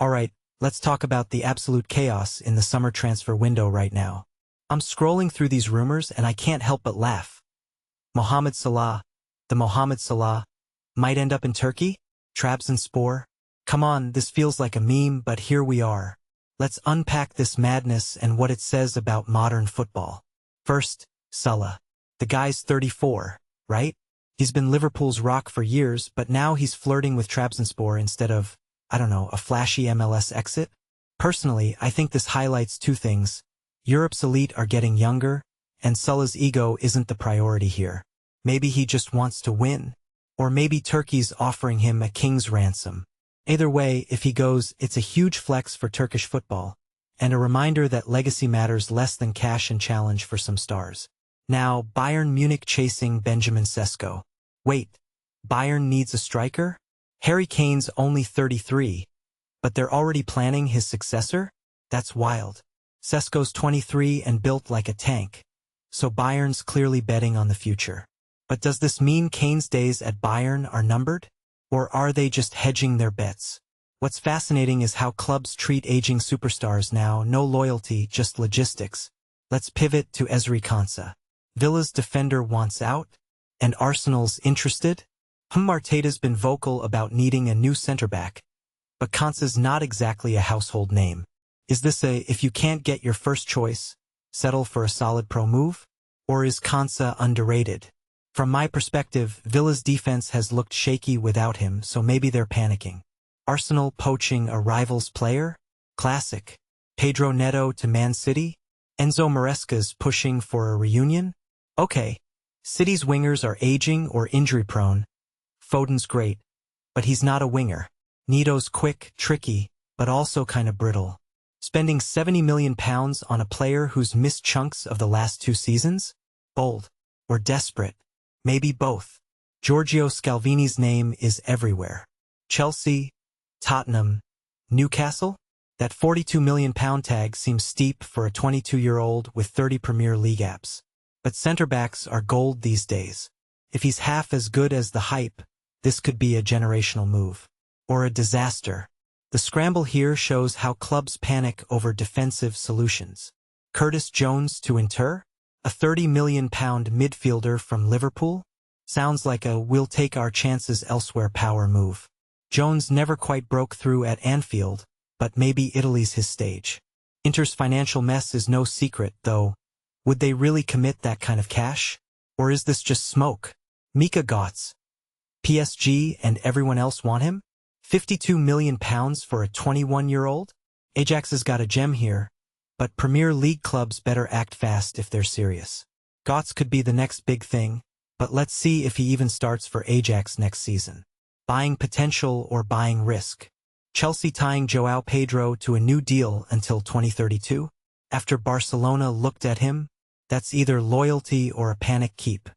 Alright, let's talk about the absolute chaos in the summer transfer window right now. I'm scrolling through these rumors and I can't help but laugh. Mohamed Salah, the Mohamed Salah, might end up in Turkey? Trabzonspor? Come on, this feels like a meme, but here we are. Let's unpack this madness and what it says about modern football. First, Salah. The guy's 34, right? He's been Liverpool's rock for years, but now he's flirting with Trabzonspor instead of, a flashy MLS exit? Personally, I think this highlights two things. Europe's elite are getting younger, and Salah's ego isn't the priority here. Maybe he just wants to win. Or maybe Turkey's offering him a king's ransom. Either way, if he goes, it's a huge flex for Turkish football, and a reminder that legacy matters less than cash and challenge for some stars. Now, Bayern Munich chasing Benjamin Sesko. Wait, Bayern needs a striker? Harry Kane's only 33, but they're already planning his successor? That's wild. Sesko's 23 and built like a tank, so Bayern's clearly betting on the future. But does this mean Kane's days at Bayern are numbered? Or are they just hedging their bets? What's fascinating is how clubs treat aging superstars now, no loyalty, just logistics. Let's pivot to Ezri Konsa. Villa's defender wants out, and Arsenal's interested? Arteta's been vocal about needing a new centre-back, but Konsa's not exactly a household name. Is this a, if you can't get your first choice, settle for a solid pro move? Or is Konsa underrated? From my perspective, Villa's defense has looked shaky without him, so maybe they're panicking. Arsenal poaching a rival's player? Classic. Pedro Neto to Man City? Enzo Maresca's pushing for a reunion? Okay. City's wingers are aging or injury-prone. Foden's great, but he's not a winger. Neto's quick, tricky, but also kinda brittle. Spending £70 million on a player who's missed chunks of the last 2 seasons? Bold. Or desperate. Maybe both. Giorgio Scalvini's name is everywhere. Chelsea, Tottenham, Newcastle? That £42 million tag seems steep for a 22-year-old with 30 Premier League apps. But centre-backs are gold these days. If he's half as good as the hype, this could be a generational move. Or a disaster. The scramble here shows how clubs panic over defensive solutions. Curtis Jones to Inter? A £30 million midfielder from Liverpool? Sounds like a we'll take our chances elsewhere power move. Jones never quite broke through at Anfield, but maybe Italy's his stage. Inter's financial mess is no secret, though. Would they really commit that kind of cash? Or is this just smoke? Mika Godts. PSG and everyone else want him? £52 million for a 21-year-old? Ajax has got a gem here, but Premier League clubs better act fast if they're serious. Godts could be the next big thing, but let's see if he even starts for Ajax next season. Buying potential or buying risk. Chelsea tying João Pedro to a new deal until 2032? After Barcelona looked at him? That's either loyalty or a panic keep.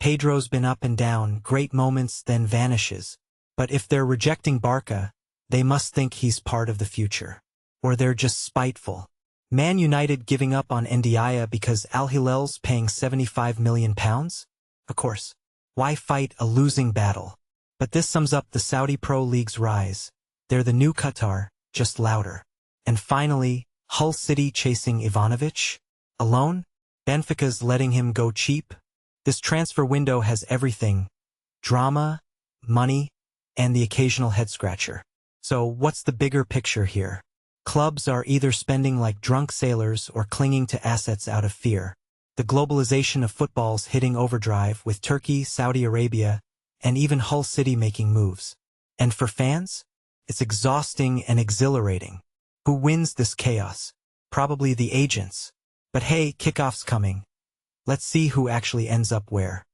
Pedro's been up and down, great moments, then vanishes. But if they're rejecting Barca, they must think he's part of the future. Or they're just spiteful. Man United giving up on Ndiaye because Al Hilal's paying £75 million? Of course. Why fight a losing battle? But this sums up the Saudi Pro League's rise. They're the new Qatar, just louder. And finally, Hull City chasing Ivanovic? Alone? Benfica's letting him go cheap? This transfer window has everything. Drama, money, and the occasional head-scratcher. So what's the bigger picture here? Clubs are either spending like drunk sailors or clinging to assets out of fear. The globalization of football's hitting overdrive with Turkey, Saudi Arabia, and even Hull City making moves. And for fans? It's exhausting and exhilarating. Who wins this chaos? Probably the agents. But hey, kickoff's coming. Let's see who actually ends up where.